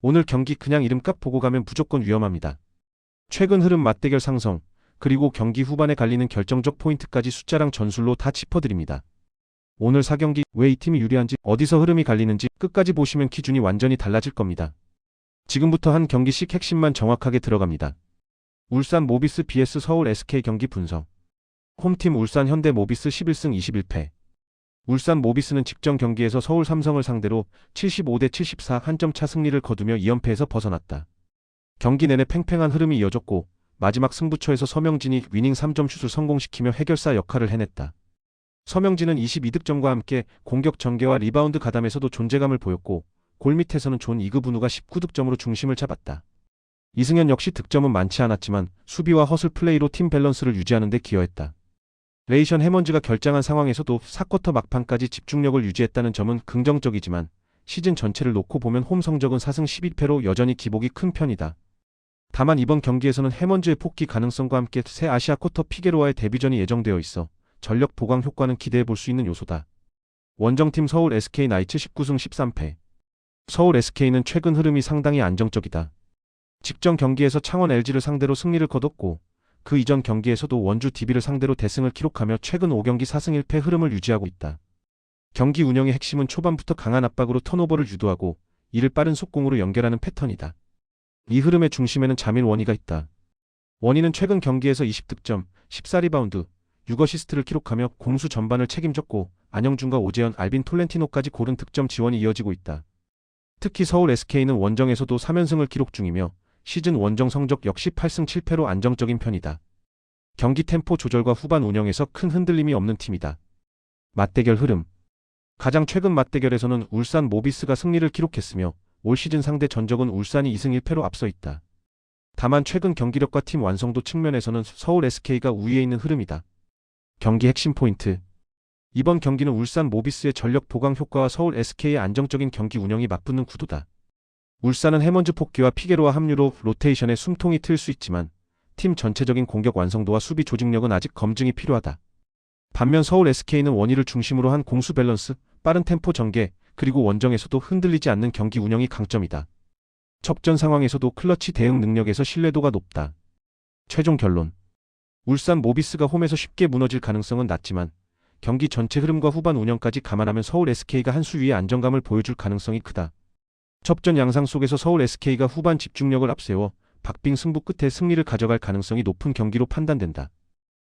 오늘 경기 그냥 이름값 보고 가면 무조건 위험합니다. 최근 흐름 맞대결 상성, 그리고 경기 후반에 갈리는 결정적 포인트까지 숫자랑 전술로 다 짚어드립니다. 오늘 4경기 왜 이 팀이 유리한지, 어디서 흐름이 갈리는지 끝까지 보시면 기준이 완전히 달라질 겁니다. 지금부터 한 경기씩 핵심만 정확하게 들어갑니다. 울산 모비스 vs 서울 SK 경기 분석. 홈팀 울산 현대 모비스 11승 21패. 울산 모비스는 직전 경기에서 서울 삼성을 상대로 75대 74 한 점 차 승리를 거두며 2연패에서 벗어났다. 경기 내내 팽팽한 흐름이 이어졌고 마지막 승부처에서 서명진이 위닝 3점 슛을 성공시키며 해결사 역할을 해냈다. 서명진은 22득점과 함께 공격 전개와 리바운드 가담에서도 존재감을 보였고 골 밑에서는 존 이그분우가 19득점으로 중심을 잡았다. 이승현 역시 득점은 많지 않았지만 수비와 허슬 플레이로 팀 밸런스를 유지하는 데 기여했다. 레이션 해먼즈가 결장한 상황에서도 4쿼터 막판까지 집중력을 유지했다는 점은 긍정적이지만 시즌 전체를 놓고 보면 홈 성적은 4승 12패로 여전히 기복이 큰 편이다. 다만 이번 경기에서는 해먼즈의 복귀 가능성과 함께 새 아시아 쿼터 피게로와의 데뷔전이 예정되어 있어 전력 보강 효과는 기대해 볼 수 있는 요소다. 원정팀 서울 SK 나이츠 19승 13패. 서울 SK는 최근 흐름이 상당히 안정적이다. 직전 경기에서 창원 LG를 상대로 승리를 거뒀고 그 이전 경기에서도 원주 DB를 상대로 대승을 기록하며 최근 5경기 4승 1패 흐름을 유지하고 있다. 경기 운영의 핵심은 초반부터 강한 압박으로 턴오버를 유도하고 이를 빠른 속공으로 연결하는 패턴이다. 이 흐름의 중심에는 자밀 원희가 있다. 원희는 최근 경기에서 20득점, 14리바운드, 6어시스트를 기록하며 공수 전반을 책임졌고 안영준과 오재현, 알빈 톨렌티노까지 고른 득점 지원이 이어지고 있다. 특히 서울 SK는 원정에서도 3연승을 기록 중이며 시즌 원정 성적 역시 8승 7패로 안정적인 편이다. 경기 템포 조절과 후반 운영에서 큰 흔들림이 없는 팀이다. 맞대결 흐름. 가장 최근 맞대결에서는 울산 모비스가 승리를 기록했으며 올 시즌 상대 전적은 울산이 2승 1패로 앞서 있다. 다만 최근 경기력과 팀 완성도 측면에서는 서울 SK가 우위에 있는 흐름이다. 경기 핵심 포인트. 이번 경기는 울산 모비스의 전력 보강 효과와 서울 SK의 안정적인 경기 운영이 맞붙는 구도다. 울산은 해먼즈 복귀와 피게로와 합류로 로테이션에 숨통이 트일 수 있지만 팀 전체적인 공격 완성도와 수비 조직력은 아직 검증이 필요하다. 반면 서울 SK는 원희를 중심으로 한 공수 밸런스, 빠른 템포 전개, 그리고 원정에서도 흔들리지 않는 경기 운영이 강점이다. 접전 상황에서도 클러치 대응 능력에서 신뢰도가 높다. 최종 결론. 울산 모비스가 홈에서 쉽게 무너질 가능성은 낮지만 경기 전체 흐름과 후반 운영까지 감안하면 서울 SK가 한 수 위의 안정감을 보여줄 가능성이 크다. 접전 양상 속에서 서울 SK가 후반 집중력을 앞세워 박빙 승부 끝에 승리를 가져갈 가능성이 높은 경기로 판단된다.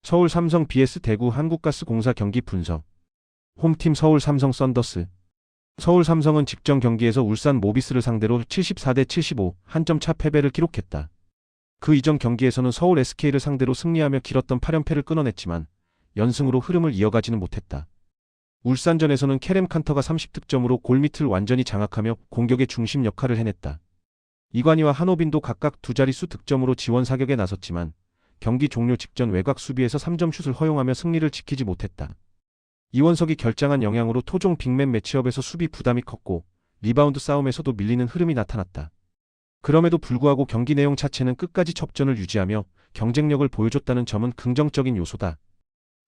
서울 삼성 vs 대구 한국가스공사 경기 분석. 홈팀 서울 삼성 썬더스. 서울 삼성은 직전 경기에서 울산 모비스를 상대로 74대 75 한 점 차 패배를 기록했다. 그 이전 경기에서는 서울 SK를 상대로 승리하며 길었던 8연패를 끊어냈지만 연승으로 흐름을 이어가지는 못했다. 울산전에서는 캐렘 칸터가 30득점으로 골밑을 완전히 장악하며 공격의 중심 역할을 해냈다. 이관희와 한호빈도 각각 두 자릿수 득점으로 지원 사격에 나섰지만 경기 종료 직전 외곽 수비에서 3점 슛을 허용하며 승리를 지키지 못했다. 이원석이 결장한 영향으로 토종 빅맨 매치업에서 수비 부담이 컸고 리바운드 싸움에서도 밀리는 흐름이 나타났다. 그럼에도 불구하고 경기 내용 자체는 끝까지 접전을 유지하며 경쟁력을 보여줬다는 점은 긍정적인 요소다.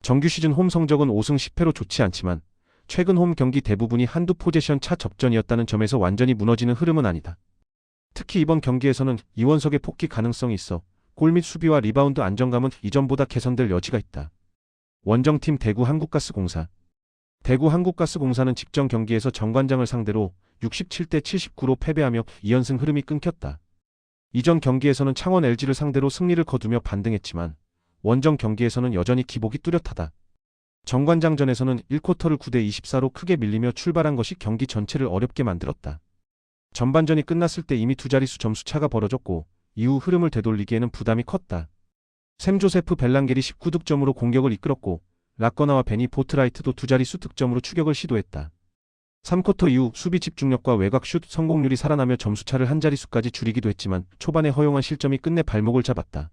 정규 시즌 홈 성적은 5승 10패로 좋지 않지만 최근 홈 경기 대부분이 한두 포제션 차 접전이었다는 점에서 완전히 무너지는 흐름은 아니다. 특히 이번 경기에서는 이원석의 복귀 가능성이 있어 골밑 수비와 리바운드 안정감은 이전보다 개선될 여지가 있다. 원정팀 대구 한국가스공사. 대구 한국가스공사는 직전 경기에서 정관장을 상대로 67대 79로 패배하며 2연승 흐름이 끊겼다. 이전 경기에서는 창원 LG를 상대로 승리를 거두며 반등했지만 원정 경기에서는 여전히 기복이 뚜렷하다. 정관장전에서는 1쿼터를 9대 24로 크게 밀리며 출발한 것이 경기 전체를 어렵게 만들었다. 전반전이 끝났을 때 이미 두 자릿수 점수 차가 벌어졌고 이후 흐름을 되돌리기에는 부담이 컸다. 샘 조세프 벨랑겔이 19득점으로 공격을 이끌었고 라거나와 베니 보트라이트도 두 자릿수 득점으로 추격을 시도했다. 3쿼터 이후 수비 집중력과 외곽 슛 성공률이 살아나며 점수차를 한 자릿수까지 줄이기도 했지만 초반에 허용한 실점이 끝내 발목을 잡았다.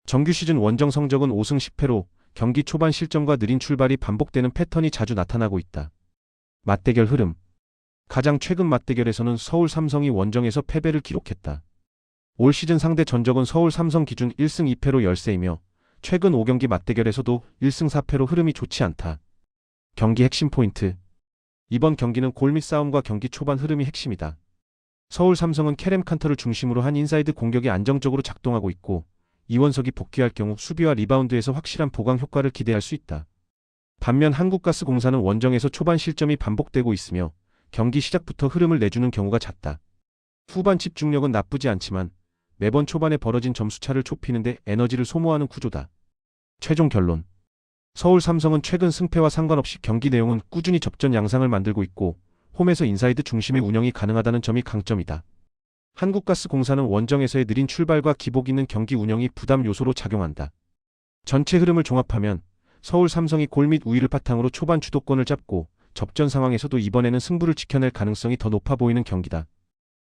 정규 시즌 원정 성적은 5승 10패로 경기 초반 실점과 느린 출발이 반복되는 패턴이 자주 나타나고 있다. 맞대결 흐름. 가장 최근 맞대결에서는 서울 삼성이 원정에서 패배를 기록했다. 올 시즌 상대 전적은 서울 삼성 기준 1승 2패로 열세이며 최근 5경기 맞대결에서도 1승 4패로 흐름이 좋지 않다. 경기 핵심 포인트. 이번 경기는 골밑 싸움과 경기 초반 흐름이 핵심이다. 서울 삼성은 캐렘 칸터를 중심으로 한 인사이드 공격이 안정적으로 작동하고 있고 이원석이 복귀할 경우 수비와 리바운드에서 확실한 보강 효과를 기대할 수 있다. 반면 한국가스공사는 원정에서 초반 실점이 반복되고 있으며 경기 시작부터 흐름을 내주는 경우가 잦다. 후반 집중력은 나쁘지 않지만 매번 초반에 벌어진 점수차를 좁히는데 에너지를 소모하는 구조다. 최종 결론. 서울 삼성은 최근 승패와 상관없이 경기 내용은 꾸준히 접전 양상을 만들고 있고 홈에서 인사이드 중심의 운영이 가능하다는 점이 강점이다. 한국가스공사는 원정에서의 느린 출발과 기복 있는 경기 운영이 부담 요소로 작용한다. 전체 흐름을 종합하면 서울 삼성이 골 및 우위를 바탕으로 초반 주도권을 잡고 접전 상황에서도 이번에는 승부를 지켜낼 가능성이 더 높아 보이는 경기다.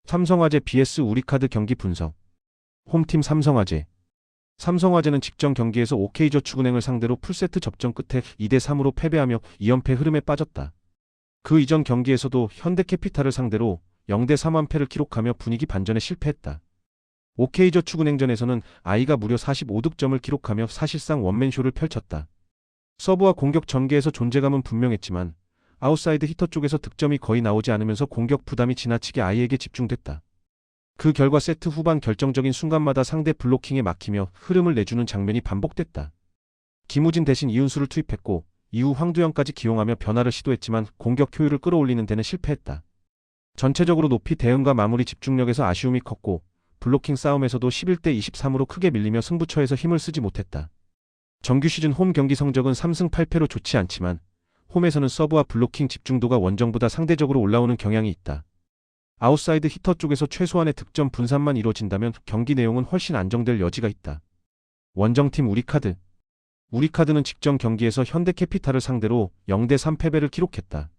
삼성화재 vs 우리카드 경기 분석. 홈팀 삼성화재. 삼성화재는 직전 경기에서 OK저축은행을 상대로 풀세트 접전 끝에 2대3으로 패배하며 2연패 흐름에 빠졌다. 그 이전 경기에서도 현대캐피탈을 상대로 0대3 완패를 기록하며 분위기 반전에 실패했다. OK저축은행전에서는 아이가 무려 45득점을 기록하며 사실상 원맨쇼를 펼쳤다. 서브와 공격 전개에서 존재감은 분명했지만 아웃사이드 히터 쪽에서 득점이 거의 나오지 않으면서 공격 부담이 지나치게 아이에게 집중됐다. 그 결과 세트 후반 결정적인 순간마다 상대 블로킹에 막히며 흐름을 내주는 장면이 반복됐다. 김우진 대신 이윤수를 투입했고 이후 황두영까지 기용하며 변화를 시도했지만 공격 효율을 끌어올리는 데는 실패했다. 전체적으로 높이 대응과 마무리 집중력에서 아쉬움이 컸고 블로킹 싸움에서도 11대 23으로 크게 밀리며 승부처에서 힘을 쓰지 못했다. 정규 시즌 홈 경기 성적은 3승 8패로 좋지 않지만 홈에서는 서브와 블로킹 집중도가 원정보다 상대적으로 올라오는 경향이 있다. 아웃사이드 히터 쪽에서 최소한의 득점 분산만 이루어진다면 경기 내용은 훨씬 안정될 여지가 있다. 원정팀 우리카드. 우리카드는 직전 경기에서 현대캐피탈을 상대로 0대3 패배를 기록했다.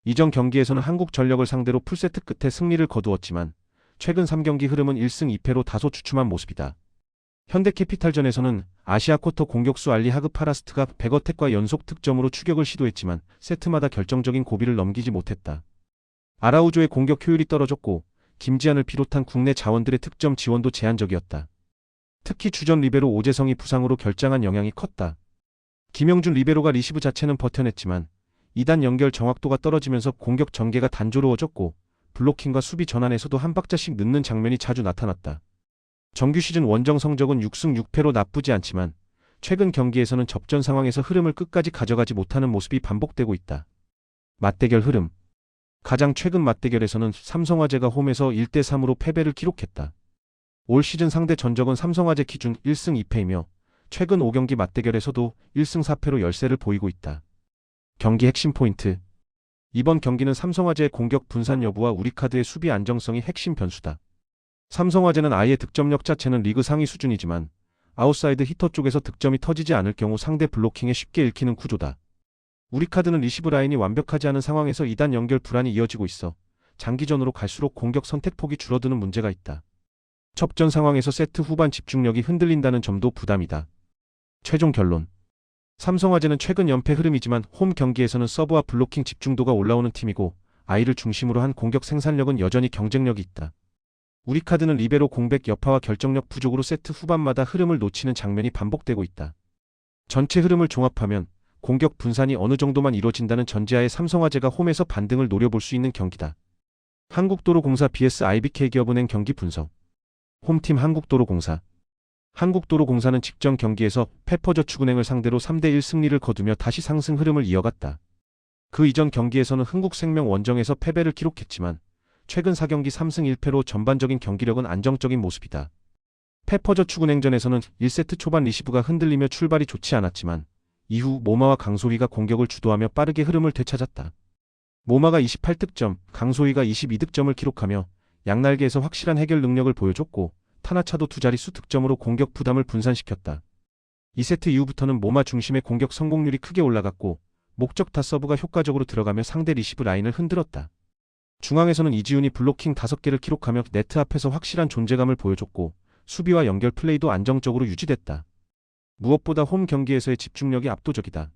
이전 경기에서는 한국전력을 상대로 풀세트 끝에 승리를 거두었지만 최근 3경기 흐름은 1승 2패로 다소 주춤한 모습이다. 현대캐피탈전에서는 아시아쿼터 공격수 알리 하그파라스트가 백어택과 연속 득점으로 추격을 시도했지만 세트마다 결정적인 고비를 넘기지 못했다. 아라우조의 공격 효율이 떨어졌고 김지한을 비롯한 국내 자원들의 득점 지원도 제한적이었다. 특히 주전 리베로 오재성이 부상으로 결장한 영향이 컸다. 김영준 리베로가 리시브 자체는 버텨냈지만 2단 연결 정확도가 떨어지면서 공격 전개가 단조로워졌고 블로킹과 수비 전환에서도 한 박자씩 늦는 장면이 자주 나타났다. 정규 시즌 원정 성적은 6승 6패로 나쁘지 않지만 최근 경기에서는 접전 상황에서 흐름을 끝까지 가져가지 못하는 모습이 반복되고 있다. 맞대결 흐름. 가장 최근 맞대결에서는 삼성화재가 홈에서 1대3으로 패배를 기록했다. 올 시즌 상대 전적은 삼성화재 기준 1승 2패이며 최근 5경기 맞대결에서도 1승 4패로 열세를 보이고 있다. 경기 핵심 포인트. 이번 경기는 삼성화재의 공격 분산 여부와 우리카드의 수비 안정성이 핵심 변수다. 삼성화재는 아예 득점력 자체는 리그 상위 수준이지만 아웃사이드 히터 쪽에서 득점이 터지지 않을 경우 상대 블로킹에 쉽게 읽히는 구조다. 우리카드는 리시브 라인이 완벽하지 않은 상황에서 2단 연결 불안이 이어지고 있어 장기전으로 갈수록 공격 선택폭이 줄어드는 문제가 있다. 접전 상황에서 세트 후반 집중력이 흔들린다는 점도 부담이다. 최종 결론. 삼성화재는 최근 연패 흐름이지만 홈 경기에서는 서브와 블로킹 집중도가 올라오는 팀이고 아이를 중심으로 한 공격 생산력은 여전히 경쟁력이 있다. 우리카드는 리베로 공백 여파와 결정력 부족으로 세트 후반마다 흐름을 놓치는 장면이 반복되고 있다. 전체 흐름을 종합하면 공격 분산이 어느 정도만 이루어진다는 전제하에 삼성화재가 홈에서 반등을 노려볼 수 있는 경기다. 한국도로공사 vs IBK기업은행 경기 분석. 홈팀 한국도로공사. 한국도로공사는 직전 경기에서 페퍼저축은행을 상대로 3대1 승리를 거두며 다시 상승 흐름을 이어갔다. 그 이전 경기에서는 흥국생명 원정에서 패배를 기록했지만 최근 4경기 3승 1패로 전반적인 경기력은 안정적인 모습이다. 페퍼저축은행전에서는 1세트 초반 리시브가 흔들리며 출발이 좋지 않았지만 이후 모마와 강소희가 공격을 주도하며 빠르게 흐름을 되찾았다. 모마가 28득점, 강소희가 22득점을 기록하며 양날개에서 확실한 해결 능력을 보여줬고 타나차도 두 자릿수 득점으로 공격 부담을 분산시켰다. 2세트 이후부터는 모마 중심의 공격 성공률이 크게 올라갔고 목적타 서브가 효과적으로 들어가며 상대 리시브 라인을 흔들었다. 중앙에서는 이지훈이 블로킹 5개를 기록하며 네트 앞에서 확실한 존재감을 보여줬고 수비와 연결 플레이도 안정적으로 유지됐다. 무엇보다 홈 경기에서의 집중력이 압도적이다.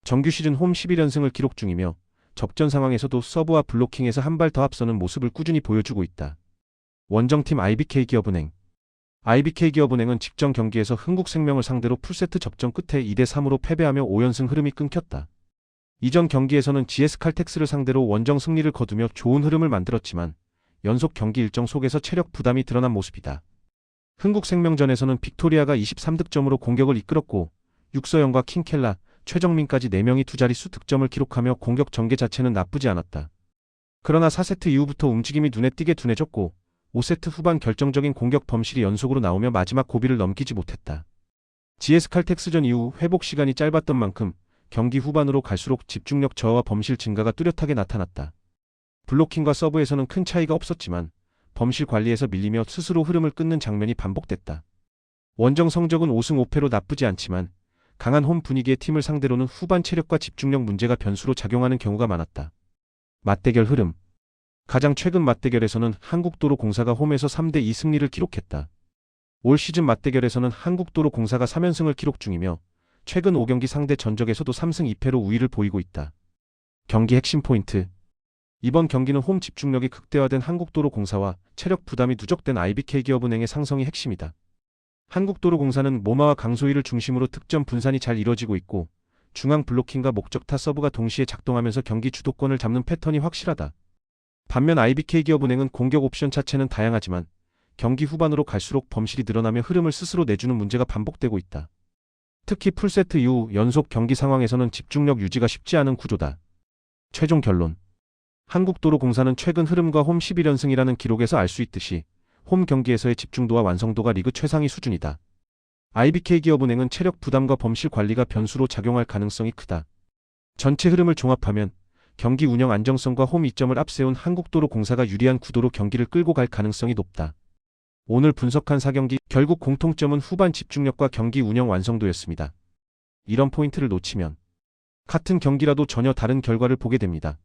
정규 시즌 홈 11연승을 기록 중이며 접전 상황에서도 서브와 블로킹에서 한 발 더 앞서는 모습을 꾸준히 보여주고 있다. 원정팀 IBK기업은행. IBK기업은행은 직전 경기에서 흥국생명을 상대로 풀세트 접전 끝에 2대3으로 패배하며 5연승 흐름이 끊겼다. 이전 경기에서는 GS칼텍스를 상대로 원정 승리를 거두며 좋은 흐름을 만들었지만 연속 경기 일정 속에서 체력 부담이 드러난 모습이다. 흥국생명전에서는 빅토리아가 23득점으로 공격을 이끌었고 육서영과 킹켈라, 최정민까지 4명이 두 자릿수 득점을 기록하며 공격 전개 자체는 나쁘지 않았다. 그러나 4세트 이후부터 움직임이 눈에 띄게 둔해졌고 5세트 후반 결정적인 공격 범실이 연속으로 나오며 마지막 고비를 넘기지 못했다. GS 칼텍스전 이후 회복 시간이 짧았던 만큼 경기 후반으로 갈수록 집중력 저하와 범실 증가가 뚜렷하게 나타났다. 블로킹과 서브에서는 큰 차이가 없었지만 범실 관리에서 밀리며 스스로 흐름을 끊는 장면이 반복됐다. 원정 성적은 5승 5패로 나쁘지 않지만 강한 홈 분위기의 팀을 상대로는 후반 체력과 집중력 문제가 변수로 작용하는 경우가 많았다. 맞대결 흐름. 가장 최근 맞대결에서는 한국도로공사가 홈에서 3대2 승리를 기록했다. 올 시즌 맞대결에서는 한국도로공사가 3연승을 기록 중이며 최근 5경기 상대 전적에서도 3승 2패로 우위를 보이고 있다. 경기 핵심 포인트. 이번 경기는 홈 집중력이 극대화된 한국도로공사와 체력 부담이 누적된 IBK기업은행의 상성이 핵심이다. 한국도로공사는 모마와 강소희를 중심으로 득점 분산이 잘 이뤄지고 있고 중앙 블로킹과 목적타 서브가 동시에 작동하면서 경기 주도권을 잡는 패턴이 확실하다. 반면 IBK기업은행은 공격 옵션 자체는 다양하지만 경기 후반으로 갈수록 범실이 늘어나며 흐름을 스스로 내주는 문제가 반복되고 있다. 특히 풀세트 이후 연속 경기 상황에서는 집중력 유지가 쉽지 않은 구조다. 최종 결론. 한국도로공사는 최근 흐름과 홈 11연승이라는 기록에서 알 수 있듯이 홈 경기에서의 집중도와 완성도가 리그 최상위 수준이다. IBK기업은행은 체력 부담과 범실 관리가 변수로 작용할 가능성이 크다. 전체 흐름을 종합하면 경기 운영 안정성과 홈 이점을 앞세운 한국도로공사가 유리한 구도로 경기를 끌고 갈 가능성이 높다. 오늘 분석한 4경기 결국 공통점은 후반 집중력과 경기 운영 완성도였습니다. 이런 포인트를 놓치면 같은 경기라도 전혀 다른 결과를 보게 됩니다.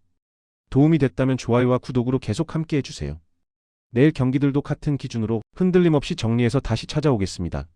도움이 됐다면 좋아요와 구독으로 계속 함께 해주세요. 내일 경기들도 같은 기준으로 흔들림 없이 정리해서 다시 찾아오겠습니다.